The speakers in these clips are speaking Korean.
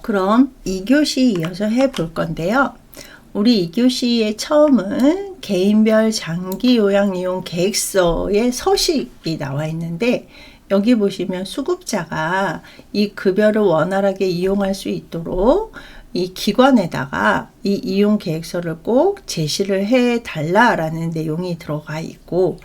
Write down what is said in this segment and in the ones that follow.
그럼 2교시 이어서 해볼 건데요. 우리 2교시의 처음은 개인별 장기 요양 이용 계획서의 서식이 나와 있는데, 여기 보시면 수급자가 이 급여를 원활하게 이용할 수 있도록 이 기관에다가 이 이용 계획서를 꼭 제시를 해 달라라는 내용이 들어가 있고,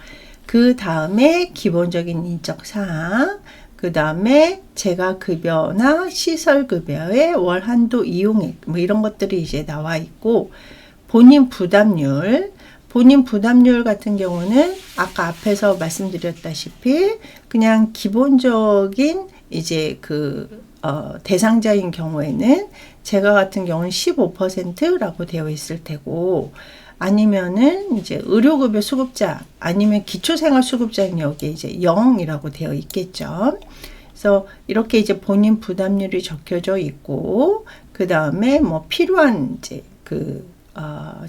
그 다음에 기본적인 인적 사항, 그 다음에 재가급여나 시설급여의 월 한도 이용액, 뭐 이런 것들이 이제 나와 있고, 본인 부담률 같은 경우는 아까 앞에서 말씀드렸다시피 그냥 기본적인 이제 대상자인 경우에는 제가 같은 경우는 15%라고 되어 있을 테고, 아니면은 이제 의료급여 수급자 아니면 기초생활수급자는 여기 이제 0이라고 되어 있겠죠. 그래서 이렇게 이제 본인 부담률이 적혀져 있고, 그 다음에 뭐 필요한 이제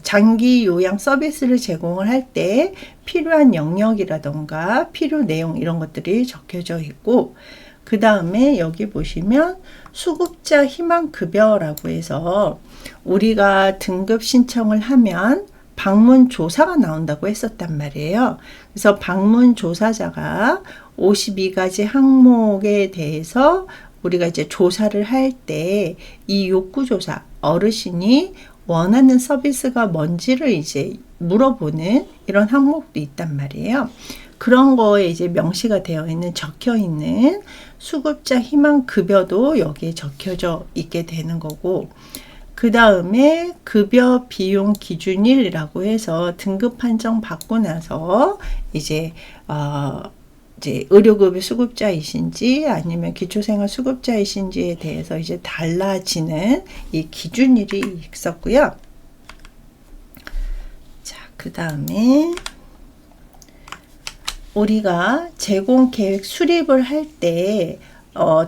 장기 요양 서비스를 제공을 할 때 필요한 영역이라던가 필요 내용 이런 것들이 적혀져 있고, 그 다음에 여기 보시면 수급자 희망급여라고 해서 우리가 등급 신청을 하면 방문 조사가 나온다고 했었단 말이에요. 그래서 방문 조사자가 52가지 항목에 대해서 우리가 이제 조사를 할 때 이 욕구조사, 어르신이 원하는 서비스가 뭔지를 이제 물어보는 이런 항목도 있단 말이에요. 그런 거에 이제 명시가 되어 있는, 적혀 있는 수급자 희망 급여도 여기에 적혀져 있게 되는 거고, 그 다음에 급여 비용 기준일이라고 해서 등급 판정 받고 나서 이제 의료급여 수급자이신지 아니면 기초생활 수급자이신지에 대해서 이제 달라지는 이 기준일이 있었고요. 자, 그 다음에 우리가 제공 계획 수립을 할 때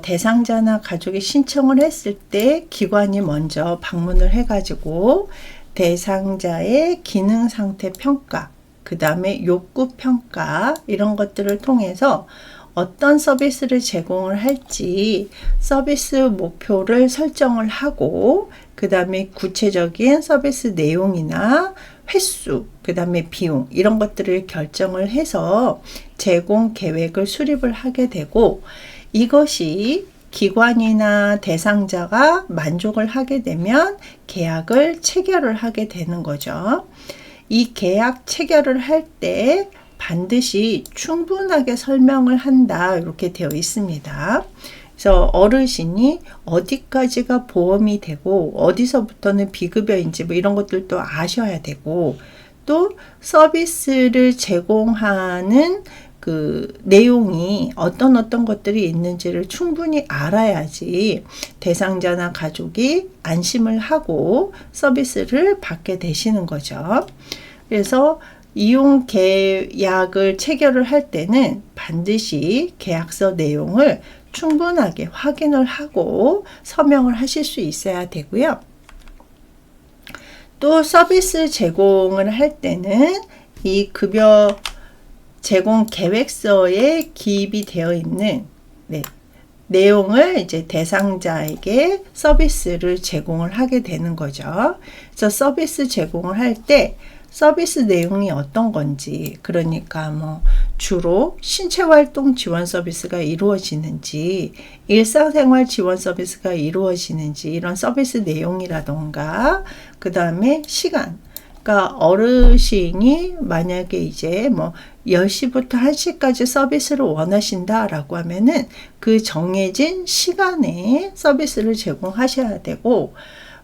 대상자나 가족이 신청을 했을 때 기관이 먼저 방문을 해가지고 대상자의 기능 상태 평가, 그 다음에 욕구 평가 이런 것들을 통해서 어떤 서비스를 제공을 할지 서비스 목표를 설정을 하고, 그 다음에 구체적인 서비스 내용이나 횟수, 그 다음에 비용 이런 것들을 결정을 해서 제공 계획을 수립을 하게 되고, 이것이 기관이나 대상자가 만족을 하게 되면 계약을 체결을 하게 되는 거죠. 이 계약 체결을 할 때 반드시 충분하게 설명을 한다, 이렇게 되어 있습니다. 그래서 어르신이 어디까지가 보험이 되고 어디서부터는 비급여인지 뭐 이런 것들도 아셔야 되고, 또 서비스를 제공하는 그 내용이 어떤 것들이 있는지를 충분히 알아야지 대상자나 가족이 안심을 하고 서비스를 받게 되시는 거죠. 그래서 이용 계약을 체결을 할 때는 반드시 계약서 내용을 충분하게 확인을 하고 서명을 하실 수 있어야 되고요. 또 서비스 제공을 할 때는 이 급여 제공 계획서에 기입이 되어 있는 내용을 이제 대상자에게 서비스를 제공을 하게 되는 거죠. 그래서 서비스 제공을 할 때 서비스 내용이 어떤 건지, 그러니까 뭐 주로 신체활동 지원 서비스가 이루어지는지, 일상생활 지원 서비스가 이루어지는지, 이런 서비스 내용이라던가, 그 다음에 시간, 그러니까 어르신이 만약에 이제 뭐 10시부터 1시까지 서비스를 원하신다라고 하면은 그 정해진 시간에 서비스를 제공하셔야 되고,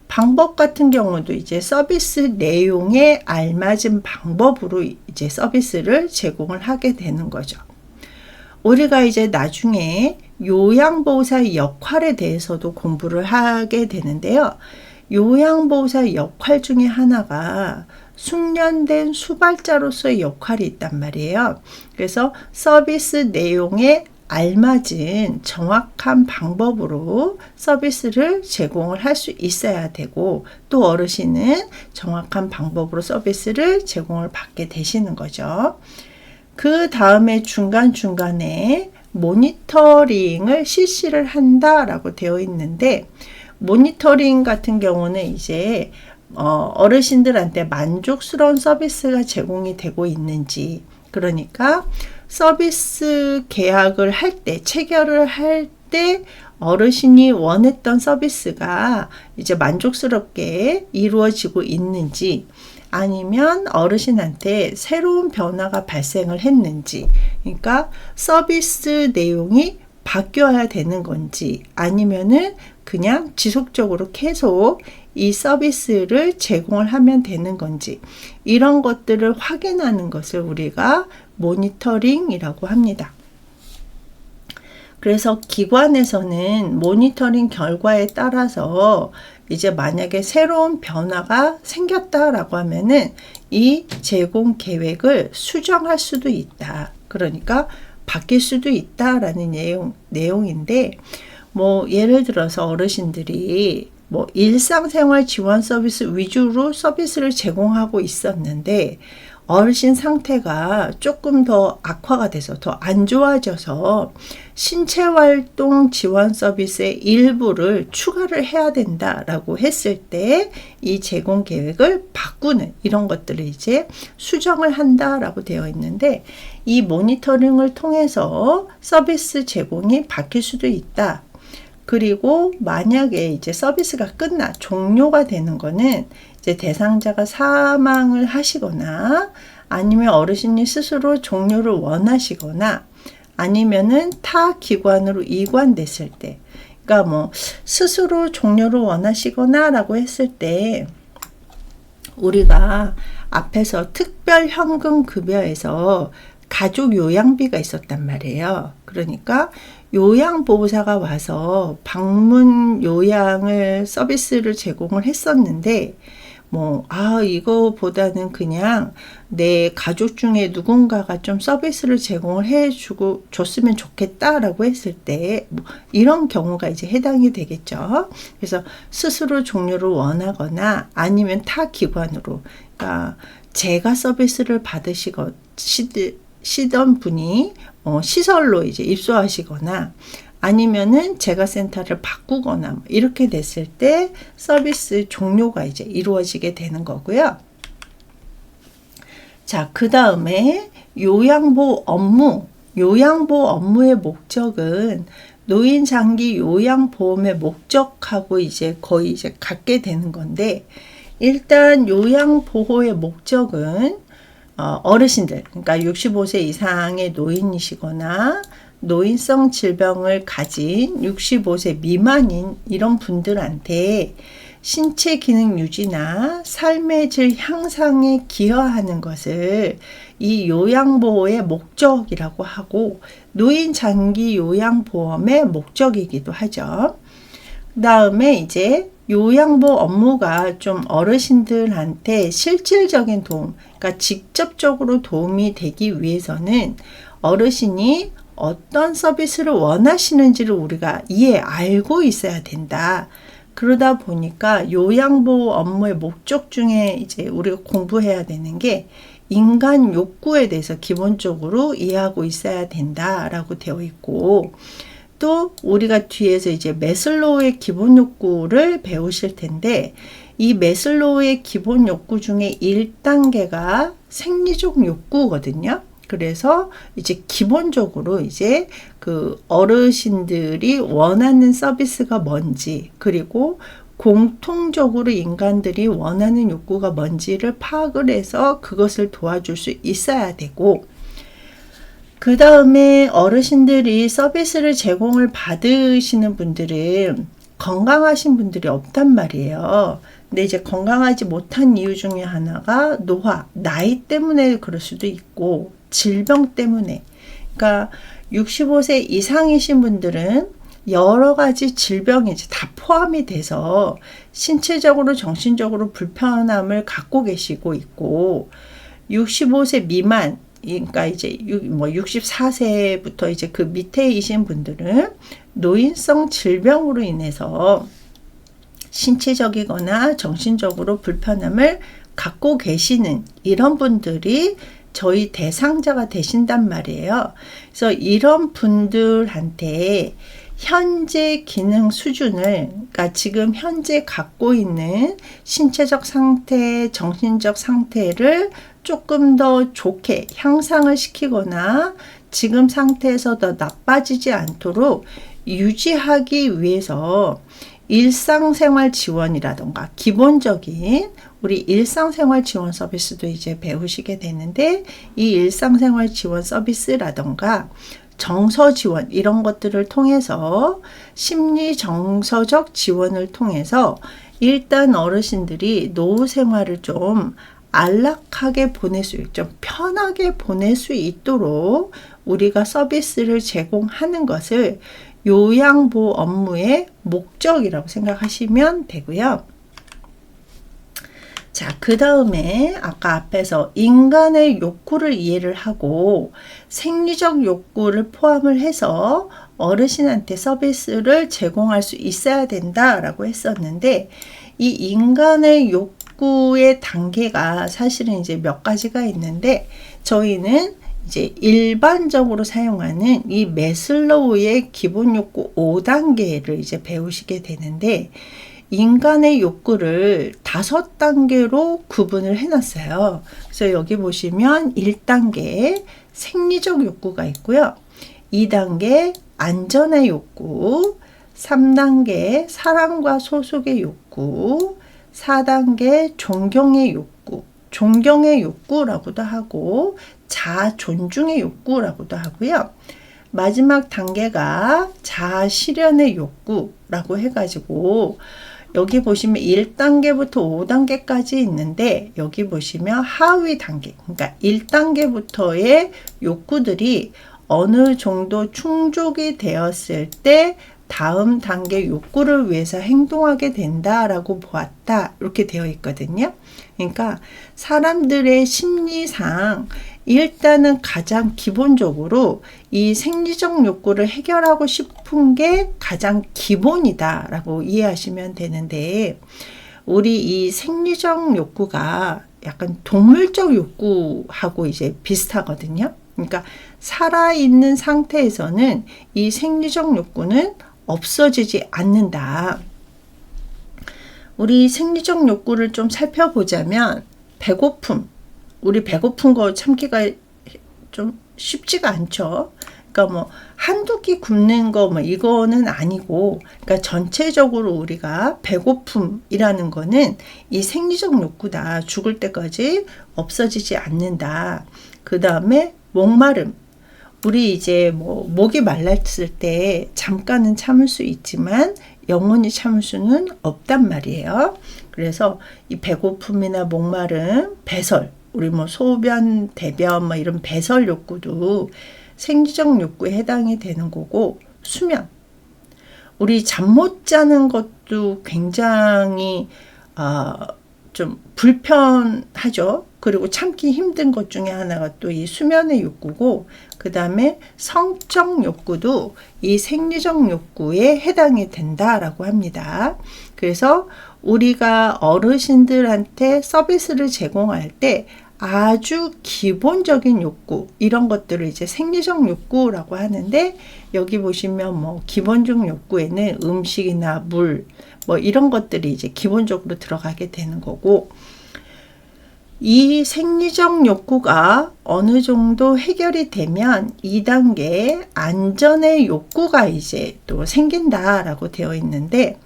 방법 같은 경우도 이제 서비스 내용에 알맞은 방법으로 이제 서비스를 제공을 하게 되는 거죠. 우리가 이제 나중에 요양보호사의 역할에 대해서도 공부를 하게 되는데요. 요양보호사의 역할 중에 하나가 숙련된 수발자로서의 역할이 있단 말이에요. 그래서 서비스 내용에 알맞은 정확한 방법으로 서비스를 제공을 할 수 있어야 되고, 또 어르신은 정확한 방법으로 서비스를 제공을 받게 되시는 거죠. 그 다음에 중간중간에 모니터링을 실시를 한다라고 되어 있는데, 모니터링 같은 경우는 이제 어르신들한테 만족스러운 서비스가 제공이 되고 있는지, 그러니까 서비스 계약을 할 때, 체결을 할 때 어르신이 원했던 서비스가 이제 만족스럽게 이루어지고 있는지, 아니면 어르신한테 새로운 변화가 발생을 했는지, 그러니까 서비스 내용이 바뀌어야 되는 건지, 아니면은 그냥 지속적으로 계속 이 서비스를 제공을 하면 되는 건지, 이런 것들을 확인하는 것을 우리가 모니터링이라고 합니다. 그래서 기관에서는 모니터링 결과에 따라서 이제 만약에 새로운 변화가 생겼다라고 하면은 이 제공 계획을 수정할 수도 있다. 그러니까 바뀔 수도 있다라는 내용인데, 뭐 예를 들어서 어르신들이 뭐 일상생활 지원 서비스 위주로 서비스를 제공하고 있었는데 어르신 상태가 조금 더 악화가 돼서 더 안 좋아져서 신체활동 지원 서비스의 일부를 추가를 해야 된다라고 했을 때 이 제공 계획을 바꾸는 이런 것들을 이제 수정을 한다라고 되어 있는데, 이 모니터링을 통해서 서비스 제공이 바뀔 수도 있다. 그리고 만약에 이제 서비스가 종료가 되는 거는 이제 대상자가 사망을 하시거나, 아니면 어르신이 스스로 종료를 원하시거나, 아니면은 타 기관으로 이관됐을 때, 그러니까 뭐 스스로 종료를 원하시거나 라고 했을 때 우리가 앞에서 특별 현금 급여에서 가족 요양비가 있었단 말이에요. 그러니까 요양보호사가 와서 방문 요양을 서비스를 제공을 했었는데, 이거보다는 그냥 내 가족 중에 누군가가 좀 서비스를 제공을 줬으면 좋겠다라고 했을 때, 이런 경우가 이제 해당이 되겠죠. 그래서 스스로 종료를 원하거나, 아니면 타 기관으로, 그러니까 제가 서비스를 받으시던 분이 시설로 이제 입소하시거나, 아니면은 재가센터를 바꾸거나 이렇게 됐을 때 서비스 종료가 이제 이루어지게 되는 거고요. 자, 그 다음에 요양보호 업무의 목적은 노인 장기 요양보험의 목적하고 이제 거의 이제 같게 되는 건데, 일단 요양보호의 목적은 어르신들, 그러니까 65세 이상의 노인이시거나 노인성 질병을 가진 65세 미만인 이런 분들한테 신체 기능 유지나 삶의 질 향상에 기여하는 것을 이 요양보호의 목적이라고 하고, 노인 장기 요양보험의 목적이기도 하죠. 그 다음에 이제 요양보호 업무가 좀 어르신들한테 실질적인 도움, 그러니까 직접적으로 도움이 되기 위해서는 어르신이 어떤 서비스를 원하시는지를 우리가 알고 있어야 된다. 그러다 보니까 요양보호 업무의 목적 중에 이제 우리가 공부해야 되는 게 인간 욕구에 대해서 기본적으로 이해하고 있어야 된다라고 되어 있고, 또 우리가 뒤에서 이제 매슬로우의 기본 욕구를 배우실 텐데, 이 매슬로우의 기본 욕구 중에 1단계가 생리적 욕구거든요. 그래서 이제 기본적으로 이제 그 어르신들이 원하는 서비스가 뭔지, 그리고 공통적으로 인간들이 원하는 욕구가 뭔지를 파악을 해서 그것을 도와줄 수 있어야 되고, 그 다음에 어르신들이 서비스를 제공을 받으시는 분들은 건강하신 분들이 없단 말이에요. 근데 이제 건강하지 못한 이유 중에 하나가 나이 때문에 그럴 수도 있고, 질병 때문에. 그러니까 65세 이상이신 분들은 여러 가지 질병이 이제 다 포함이 돼서 신체적으로 정신적으로 불편함을 갖고 계시고 있고, 65세 미만, 그러니까 이제 64세부터 이제 그 밑에이신 분들은 노인성 질병으로 인해서 신체적이거나 정신적으로 불편함을 갖고 계시는 이런 분들이 저희 대상자가 되신단 말이에요. 그래서 이런 분들한테 현재 기능 수준을, 그러니까 지금 현재 갖고 있는 신체적 상태, 정신적 상태를 조금 더 좋게 향상을 시키거나 지금 상태에서 더 나빠지지 않도록 유지하기 위해서 일상생활 지원이라던가 기본적인 우리 일상생활 지원 서비스도 이제 배우시게 되는데, 이 일상생활 지원 서비스라던가 정서 지원 이런 것들을 통해서 심리 정서적 지원을 통해서 일단 어르신들이 노후 생활을 좀 안락하게 보낼 수, 좀 편하게 보낼 수 있도록 우리가 서비스를 제공하는 것을 요양보호 업무의 목적이라고 생각하시면 되고요. 자, 그 다음에 아까 앞에서 인간의 욕구를 이해를 하고 생리적 욕구를 포함을 해서 어르신한테 서비스를 제공할 수 있어야 된다라고 했었는데, 이 인간의 욕구의 단계가 사실은 이제 몇 가지가 있는데, 저희는 이제 일반적으로 사용하는 이 매슬로우의 기본 욕구 5단계를 이제 배우시게 되는데, 인간의 욕구를 5단계로 구분을 해놨어요. 그래서 여기 보시면 1단계 생리적 욕구가 있고요. 2단계 안전의 욕구, 3단계 사랑과 소속의 욕구, 4단계 존경의 욕구, 존경의 욕구라고도 하고 자아 존중의 욕구라고도 하고요. 마지막 단계가 자아 실현의 욕구라고 해가지고, 여기 보시면 1단계부터 5단계까지 있는데, 여기 보시면 하위 단계, 그러니까 1단계부터의 욕구들이 어느 정도 충족이 되었을 때 다음 단계 욕구를 위해서 행동하게 된다라고 보았다, 이렇게 되어 있거든요. 그러니까 사람들의 심리상 일단은 가장 기본적으로 이 생리적 욕구를 해결하고 싶은 게 가장 기본이다 라고 이해하시면 되는데, 우리 이 생리적 욕구가 약간 동물적 욕구하고 이제 비슷하거든요. 그러니까 살아있는 상태에서는 이 생리적 욕구는 없어지지 않는다. 우리 생리적 욕구를 좀 살펴보자면, 배고픔, 우리 배고픈 거 참기가 좀 쉽지가 않죠. 그러니까 뭐 한두 끼 굶는 거 뭐 이거는 아니고, 그러니까 전체적으로 우리가 배고픔이라는 거는 이 생리적 욕구다. 죽을 때까지 없어지지 않는다. 그 다음에 목마름. 우리 이제 뭐 목이 말랐을 때 잠깐은 참을 수 있지만 영원히 참을 수는 없단 말이에요. 그래서 이 배고픔이나 목마름, 배설, 우리 뭐 소변, 대변 뭐 이런 배설 욕구도 생리적 욕구에 해당이 되는 거고, 수면. 우리 잠 못 자는 것도 굉장히 좀 불편하죠. 그리고 참기 힘든 것 중에 하나가 또 이 수면의 욕구고, 그 다음에 성적 욕구도 이 생리적 욕구에 해당이 된다라고 합니다. 그래서 우리가 어르신들한테 서비스를 제공할 때 아주 기본적인 욕구, 이런 것들을 이제 생리적 욕구라고 하는데, 여기 보시면 뭐 기본적 욕구에는 음식이나 물, 뭐 이런 것들이 이제 기본적으로 들어가게 되는 거고, 이 생리적 욕구가 어느 정도 해결이 되면 2단계 안전의 욕구가 이제 또 생긴다라고 되어 있는데,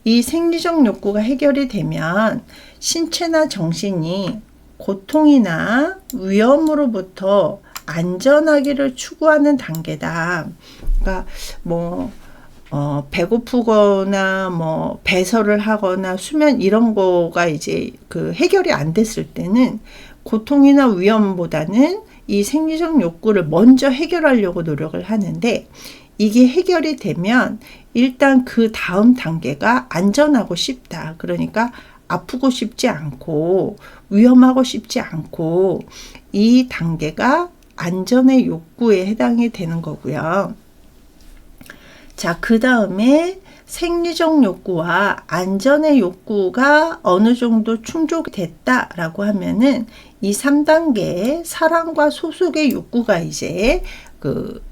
이 생리적 욕구가 해결이 되면 신체나 정신이 고통이나 위험으로부터 안전하기를 추구하는 단계다. 그러니까 뭐 배고프거나 뭐 배설을 하거나 수면 이런 거가 이제 그 해결이 안 됐을 때는 고통이나 위험보다는 이 생리적 욕구를 먼저 해결하려고 노력을 하는데, 이게 해결이 되면 일단 그 다음 단계가 안전하고 싶다. 그러니까 아프고 싶지 않고 위험하고 싶지 않고, 이 단계가 안전의 욕구에 해당이 되는 거고요. 자, 그 다음에 생리적 욕구와 안전의 욕구가 어느 정도 충족됐다라고 하면은 이 3단계 사랑과 소속의 욕구가 이제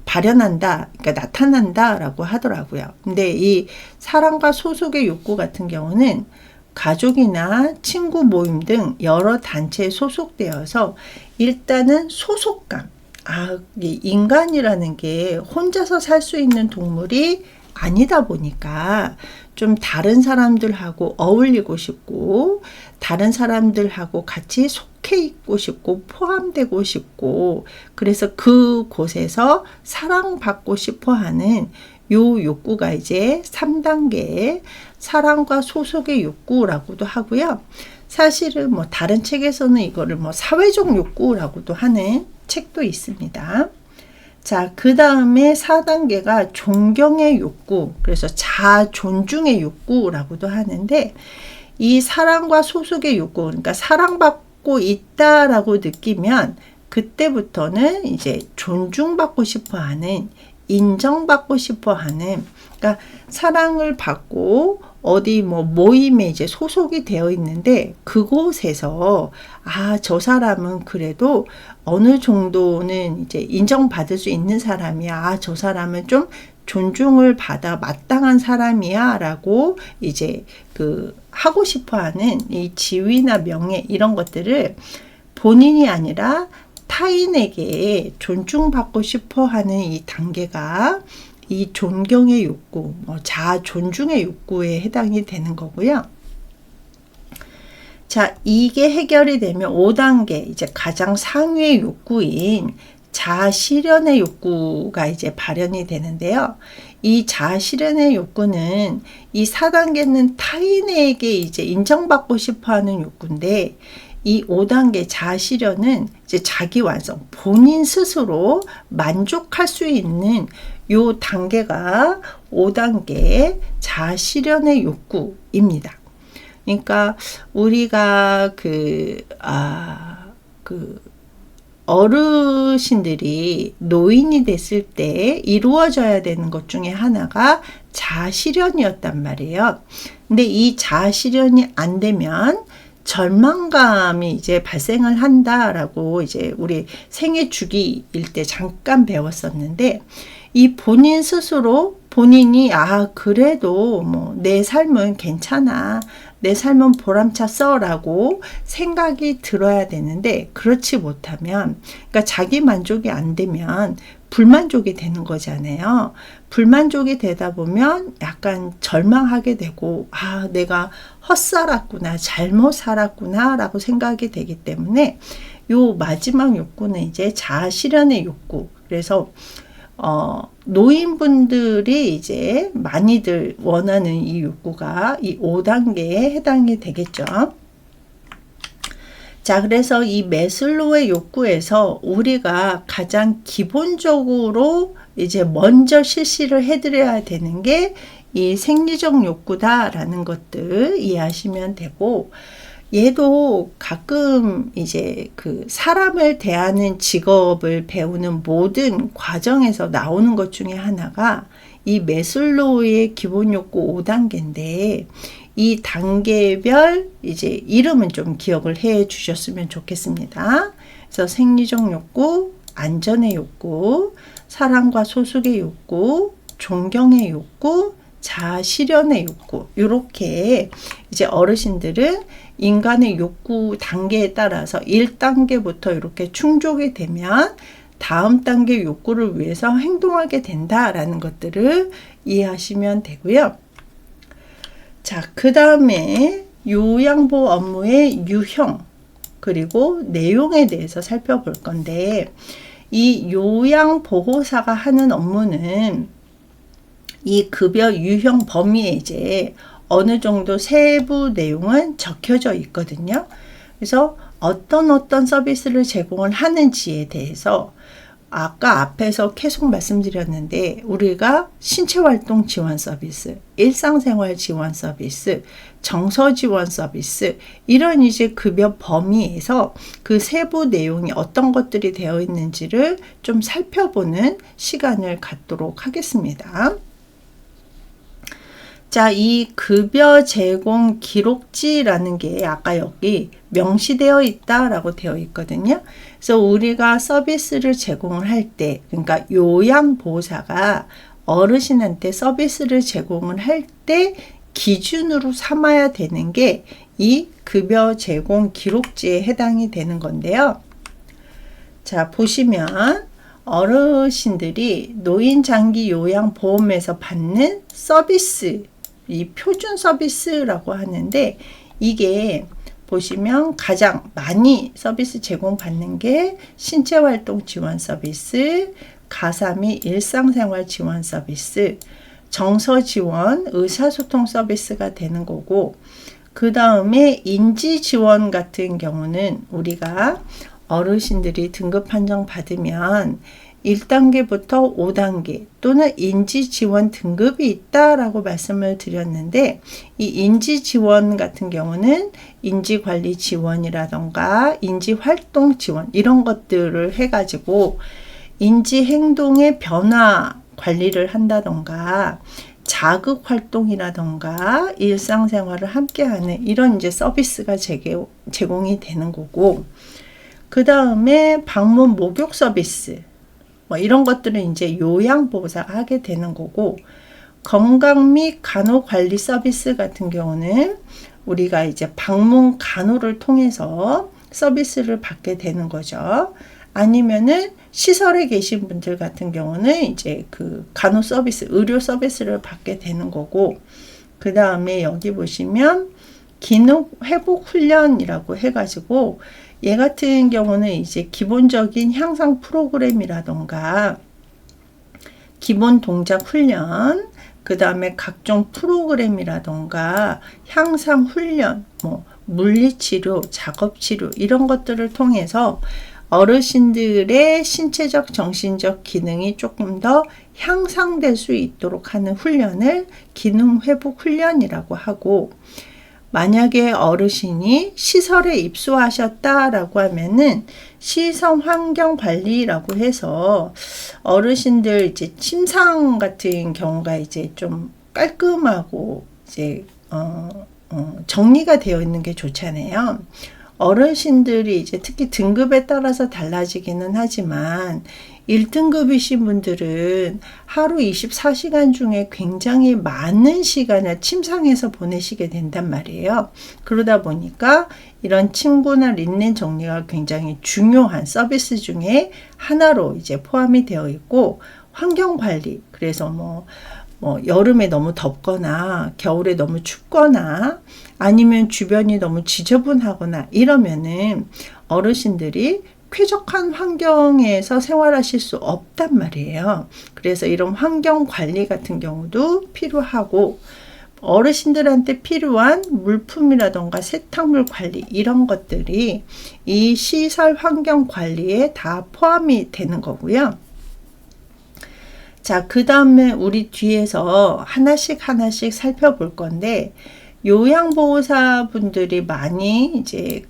발현한다, 그러니까 나타난다라고 하더라고요. 근데 이 사랑과 소속의 욕구 같은 경우는 가족이나 친구 모임 등 여러 단체에 소속되어서 일단은 소속감, 이 인간이라는 게 혼자서 살 수 있는 동물이 아니다 보니까 좀 다른 사람들하고 어울리고 싶고 다른 사람들하고 같이 속해 있고 싶고 포함되고 싶고 그래서 그곳에서 사랑받고 싶어 하는 요 욕구가 이제 3단계의 사랑과 소속의 욕구라고도 하고요. 사실은 뭐 다른 책에서는 이거를 뭐 사회적 욕구라고도 하는 책도 있습니다. 자, 그 다음에 4단계가 존경의 욕구, 그래서 자아 존중의 욕구라고도 하는데 이 사랑과 소속의 욕구, 그러니까 사랑받고 있다라고 느끼면 그때부터는 이제 존중받고 싶어 하는, 인정받고 싶어 하는, 그러니까 사랑을 받고 어디 뭐 모임에 이제 소속이 되어 있는데 그곳에서 저 사람은 그래도 어느 정도는 이제 인정받을 수 있는 사람이야. 저 사람은 좀 존중을 받아 마땅한 사람이야 라고 이제 하고 싶어 하는 이 지위나 명예 이런 것들을 본인이 아니라 타인에게 존중받고 싶어 하는 이 단계가 이 존경의 욕구, 자아 존중의 욕구에 해당이 되는 거고요. 자, 이게 해결이 되면 5단계, 이제 가장 상위의 욕구인 자아 실현의 욕구가 이제 발현이 되는데요. 이 자아 실현의 욕구는 이 4단계는 타인에게 이제 인정받고 싶어 하는 욕구인데 이 5단계 자아 실현은 이제 자기 완성, 본인 스스로 만족할 수 있는 요 단계가 5단계 자아 실현의 욕구입니다. 그러니까 우리가 어르신들이 노인이 됐을 때 이루어져야 되는 것 중에 하나가 자아 실현이었단 말이에요. 근데 이 자아 실현이 안 되면 절망감이 이제 발생을 한다라고 이제 우리 생애 주기일 때 잠깐 배웠었는데 이 본인 스스로 본인이 그래도 뭐 내 삶은 괜찮아. 내 삶은 보람찼어 라고 생각이 들어야 되는데 그렇지 못하면 그러니까 자기 만족이 안 되면 불만족이 되는 거잖아요. 불만족이 되다 보면 약간 절망하게 되고 내가 헛살았구나 잘못 살았구나 라고 생각이 되기 때문에 요 마지막 욕구는 이제 자아 실현의 욕구. 그래서 노인분들이 이제 많이들 원하는 이 욕구가 이 5단계에 해당이 되겠죠. 자, 그래서 이 매슬로우의 욕구에서 우리가 가장 기본적으로 이제 먼저 실시를 해드려야 되는 게 이 생리적 욕구다라는 것들 이해하시면 되고, 얘도 가끔 이제 사람을 대하는 직업을 배우는 모든 과정에서 나오는 것 중에 하나가 이 매슬로우의 기본 욕구 5단계인데 이 단계별 이제 이름은 좀 기억을 해 주셨으면 좋겠습니다. 그래서 생리적 욕구, 안전의 욕구, 사랑과 소속의 욕구, 존경의 욕구, 자아 실현의 욕구, 이렇게 이제 어르신들은 인간의 욕구 단계에 따라서 1단계부터 이렇게 충족이 되면 다음 단계 욕구를 위해서 행동하게 된다라는 것들을 이해하시면 되고요. 자, 그 다음에 요양보호 업무의 유형 그리고 내용에 대해서 살펴볼 건데 이 요양보호사가 하는 업무는 이 급여 유형 범위에 이제 어느 정도 세부 내용은 적혀져 있거든요. 그래서 어떤 서비스를 제공을 하는지에 대해서 아까 앞에서 계속 말씀드렸는데 우리가 신체활동 지원 서비스, 일상생활 지원 서비스, 정서 지원 서비스 이런 이제 급여 범위에서 그 세부 내용이 어떤 것들이 되어 있는지를 좀 살펴보는 시간을 갖도록 하겠습니다. 자, 이 급여 제공 기록지라는 게 아까 여기 명시되어 있다라고 되어 있거든요. 그래서 우리가 서비스를 제공을 할 때, 그러니까 요양보호사가 어르신한테 서비스를 제공을 할 때 기준으로 삼아야 되는 게 이 급여 제공 기록지에 해당이 되는 건데요. 자, 보시면 어르신들이 노인장기 요양보험에서 받는 서비스, 이 표준 서비스라고 하는데, 이게 보시면 가장 많이 서비스 제공받는 게 신체활동 지원 서비스, 가사 및 일상생활 지원 서비스, 정서 지원, 의사소통 서비스가 되는 거고, 그 다음에 인지 지원 같은 경우는 우리가 어르신들이 등급 판정 받으면 1단계부터 5단계 또는 인지 지원 등급이 있다라고 말씀을 드렸는데, 이 인지 지원 같은 경우는 인지 관리 지원이라던가 인지 활동 지원 이런 것들을 해가지고 인지 행동의 변화 관리를 한다던가 자극 활동이라던가 일상생활을 함께하는 이런 이제 서비스가 제공이 되는 거고, 그 다음에 방문 목욕 서비스, 뭐 이런 것들은 이제 요양보호사가 하게 되는 거고, 건강 및 간호관리 서비스 같은 경우는 우리가 이제 방문 간호를 통해서 서비스를 받게 되는 거죠. 아니면은 시설에 계신 분들 같은 경우는 이제 그 간호 서비스, 의료 서비스를 받게 되는 거고, 그 다음에 여기 보시면 기능 회복 훈련이라고 해가지고 얘 같은 경우는 이제 기본적인 향상 프로그램이라던가 기본 동작 훈련, 그 다음에 각종 프로그램이라던가 향상 훈련, 뭐 물리치료, 작업치료 이런 것들을 통해서 어르신들의 신체적, 정신적 기능이 조금 더 향상될 수 있도록 하는 훈련을 기능회복 훈련이라고 하고, 만약에 어르신이 시설에 입소하셨다라고 하면은 시설 환경 관리라고 해서 어르신들 이제 침상 같은 경우가 이제 좀 깔끔하고 이제 정리가 되어 있는 게 좋잖아요. 어르신들이 이제 특히 등급에 따라서 달라지기는 하지만 1등급이신 분들은 하루 24시간 중에 굉장히 많은 시간을 침상에서 보내시게 된단 말이에요. 그러다 보니까 이런 침구나 린넨 정리가 굉장히 중요한 서비스 중에 하나로 이제 포함이 되어 있고, 환경 관리, 그래서 뭐 여름에 너무 덥거나 겨울에 너무 춥거나 아니면 주변이 너무 지저분하거나 이러면은 어르신들이 쾌적한 환경에서 생활하실 수 없단 말이에요. 그래서 이런 환경 관리 같은 경우도 필요하고, 어르신들한테 필요한 물품이라던가 세탁물 관리 이런 것들이 이 시설 환경 관리에 다 포함이 되는 거고요. 자, 그 다음에 우리 뒤에서 하나씩 살펴볼 건데, 요양보호사 분들이 많이 이제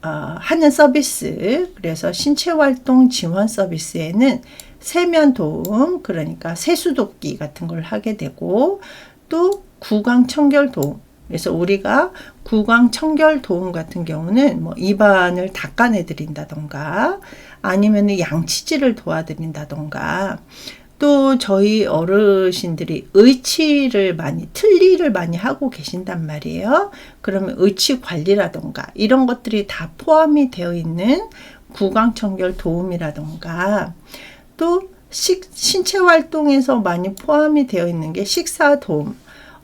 하는 서비스, 그래서 신체활동 지원 서비스에는 세면 도움, 그러니까 세수도끼 같은 걸 하게 되고, 또 구강 청결 도움, 그래서 우리가 구강 청결 도움 같은 경우는 뭐 입안을 닦아내 드린다던가 아니면 양치질을 도와드린다던가, 또 저희 어르신들이 틀니를 많이 하고 계신단 말이에요. 그러면 의치 관리라던가 이런 것들이 다 포함이 되어 있는 구강청결 도움이라던가, 또 신체 활동에서 많이 포함이 되어 있는 게 식사 도움.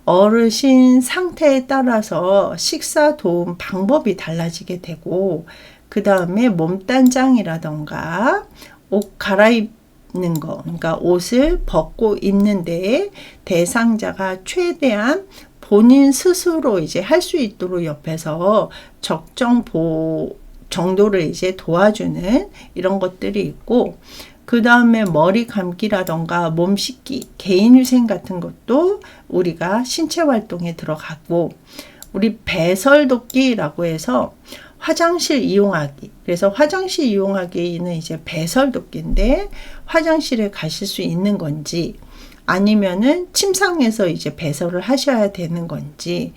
어르신 상태에 따라서 식사 도움 방법이 달라지게 되고, 그 다음에 몸단장이라던가 옷 갈아입는 거, 그러니까 옷을 벗고 입는데 대상자가 최대한 본인 스스로 이제 할 수 있도록 옆에서 적정 정도를 이제 도와주는 이런 것들이 있고, 그 다음에 머리 감기라던가 몸 씻기, 개인위생 같은 것도 우리가 신체 활동에 들어가고, 우리 배설도끼라고 해서 화장실 이용하기. 그래서 화장실 이용하기는 이제 배설도끼인데 화장실에 가실 수 있는 건지, 아니면은 침상에서 이제 배설을 하셔야 되는 건지,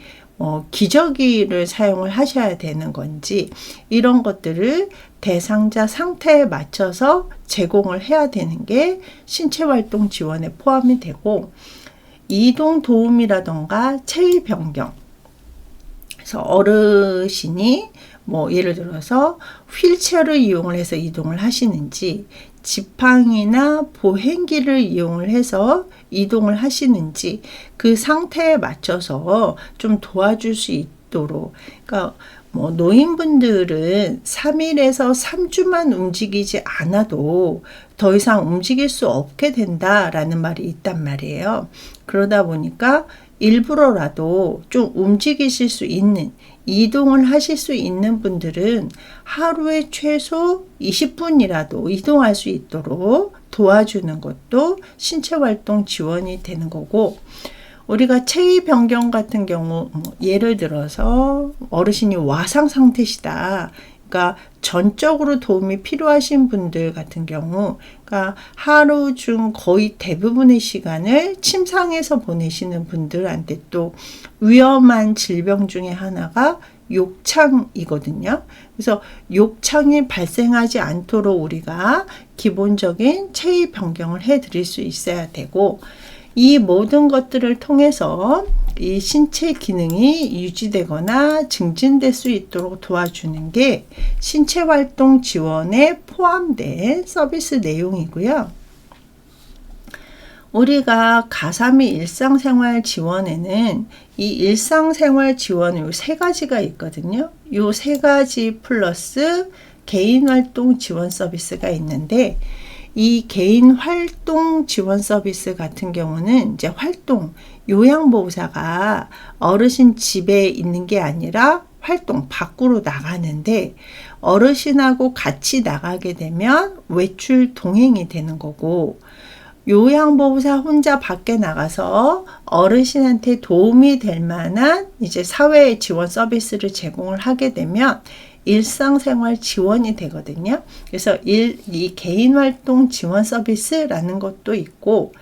기저귀를 사용을 하셔야 되는 건지, 이런 것들을 대상자 상태에 맞춰서 제공을 해야 되는 게 신체활동 지원에 포함이 되고, 이동 도움이라던가 체위 변경, 그래서 어르신이 예를 들어서 휠체어를 이용을 해서 이동을 하시는지, 지팡이나 보행기를 이용을 해서 이동을 하시는지, 그 상태에 맞춰서 좀 도와줄 수 있도록, 그러니까 노인분들은 3일에서 3주만 움직이지 않아도 더 이상 움직일 수 없게 된다라는 말이 있단 말이에요. 그러다 보니까 일부러라도 좀 움직이실 수 있는, 이동을 하실 수 있는 분들은 하루에 최소 20분이라도 이동할 수 있도록 도와주는 것도 신체활동 지원이 되는 거고, 우리가 체위 변경 같은 경우, 예를 들어서 어르신이 와상 상태시다, 그러니까 전적으로 도움이 필요하신 분들 같은 경우, 그러니까 하루 중 거의 대부분의 시간을 침상에서 보내시는 분들한테 또 위험한 질병 중에 하나가 욕창이거든요. 그래서 욕창이 발생하지 않도록 우리가 기본적인 체위 변경을 해드릴 수 있어야 되고, 이 모든 것들을 통해서 이 신체 기능이 유지되거나 증진될 수 있도록 도와주는 게 신체활동 지원에 포함된 서비스 내용이고요. 우리가 가사미 일상생활 지원에는 이 일상생활 지원 요 3가지가 있거든요. 요 3가지 플러스 개인활동 지원 서비스가 있는데, 이 개인 활동 지원 서비스 같은 경우는 이제 활동, 요양보호사가 어르신 집에 있는 게 아니라 활동 밖으로 나가는데, 어르신하고 같이 나가게 되면 외출 동행이 되는 거고, 요양보호사 혼자 밖에 나가서 어르신한테 도움이 될 만한 이제 사회 지원 서비스를 제공을 하게 되면 일상생활 지원이 되거든요. 그래서 이 개인활동 지원 서비스라는 것도 있고,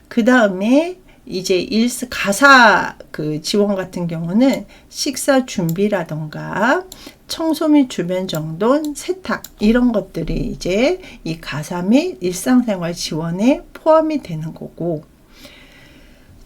그 다음에 이제 가사 지원 같은 경우는 식사 준비라던가 청소 및 주변 정돈, 세탁, 이런 것들이 이제 이 가사 및 일상생활 지원에 포함이 되는 거고,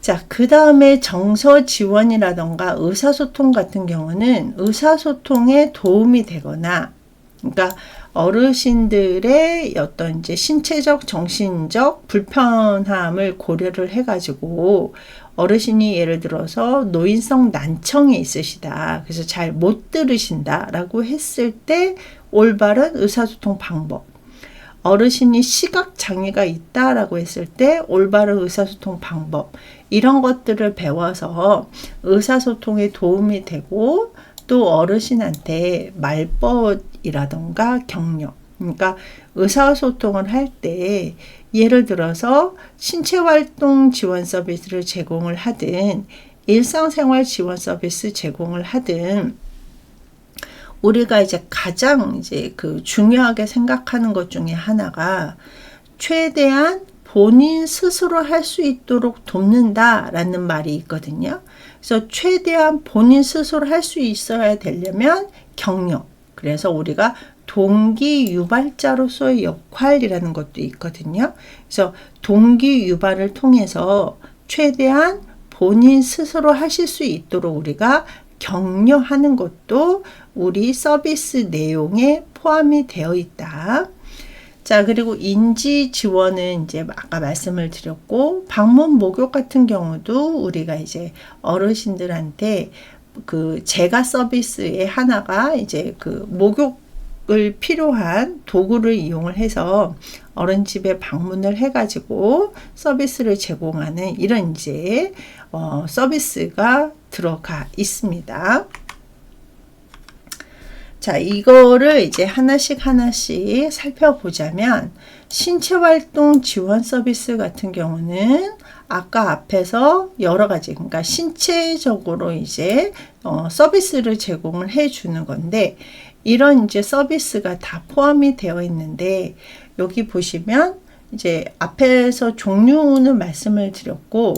자, 그 다음에 정서 지원이라던가 의사소통 같은 경우는 의사소통에 도움이 되거나, 그러니까 어르신들의 어떤 이제 신체적, 정신적 불편함을 고려를 해가지고 어르신이 예를 들어서 노인성 난청이 있으시다, 그래서 잘 못 들으신다 라고 했을 때 올바른 의사소통 방법, 어르신이 시각장애가 있다라고 했을 때 올바른 의사소통 방법, 이런 것들을 배워서 의사소통에 도움이 되고, 또 어르신한테 말벗이라던가 격려, 그러니까 의사소통을 할 때 예를 들어서 신체활동 지원 서비스를 제공을 하든 일상생활 지원 서비스 제공을 하든, 우리가 이제 가장 이제 중요하게 생각하는 것 중에 하나가 최대한 본인 스스로 할 수 있도록 돕는다라는 말이 있거든요. 그래서 최대한 본인 스스로 할 수 있어야 되려면 격려, 그래서 우리가 동기 유발자로서의 역할이라는 것도 있거든요. 그래서 동기 유발을 통해서 최대한 본인 스스로 하실 수 있도록 우리가 격려하는 것도 우리 서비스 내용에 포함이 되어 있다. 자, 그리고 인지 지원은 이제 아까 말씀을 드렸고, 방문 목욕 같은 경우도 우리가 이제 어르신들한테 제가 서비스의 하나가 이제 목욕을 필요한 도구를 이용을 해서 어른 집에 방문을 해가지고 서비스를 제공하는 이런 이제 서비스가 들어가 있습니다. 자, 이거를 이제 하나씩 살펴보자면, 신체활동 지원 서비스 같은 경우는 아까 앞에서 여러 가지, 그러니까 신체적으로 이제 서비스를 제공을 해주는 건데, 이런 이제 서비스가 다 포함이 되어 있는데, 여기 보시면 이제 앞에서 종류는 말씀을 드렸고,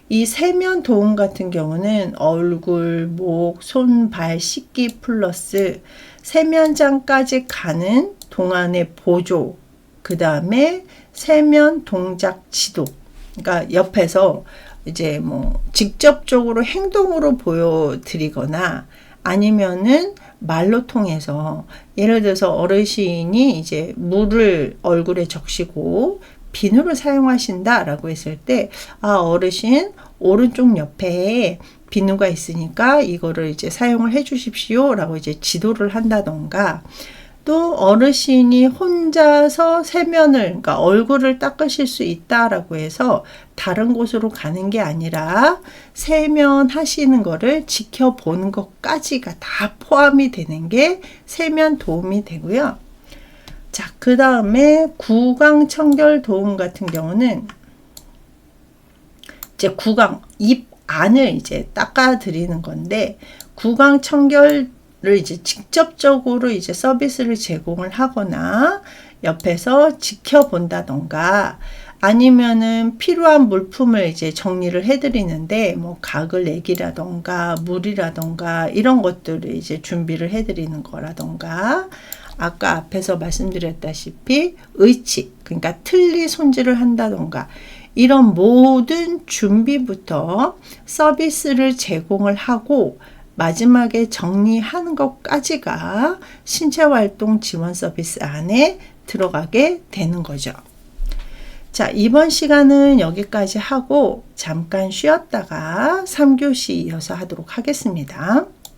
이 세면 도움 같은 경우는 얼굴, 목, 손, 발 씻기 플러스 세면장까지 가는 동안의 보조, 그 다음에 세면 동작 지도. 그러니까 옆에서 이제 뭐 직접적으로 행동으로 보여드리거나 아니면은 말로 통해서, 예를 들어서 어르신이 이제 물을 얼굴에 적시고 비누를 사용하신다라고 했을 때, 아, 어르신 오른쪽 옆에 비누가 있으니까 이거를 이제 사용을 해 주십시오라고 이제 지도를 한다던가, 또 어르신이 혼자서 세면을, 그러니까 얼굴을 닦으실 수 있다라고 해서 다른 곳으로 가는 게 아니라 세면하시는 거를 지켜보는 것까지가 다 포함이 되는 게 세면 도움이 되고요. 자, 그 다음에 구강 청결 도움 같은 경우는 이제 구강, 입 안을 이제 닦아 드리는 건데, 구강 청결 를 이제 직접적으로 이제 서비스를 제공을 하거나 옆에서 지켜본다던가, 아니면은 필요한 물품을 이제 정리를 해드리는데 뭐 가글액이라던가 물이라던가 이런 것들을 이제 준비를 해드리는 거라던가, 아까 앞에서 말씀드렸다시피 의치, 그러니까 틀니 손질을 한다던가, 이런 모든 준비부터 서비스를 제공을 하고 마지막에 정리하는 것까지가 신체활동 지원 서비스 안에 들어가게 되는 거죠. 자, 이번 시간은 여기까지 하고 잠깐 쉬었다가 3교시 이어서 하도록 하겠습니다.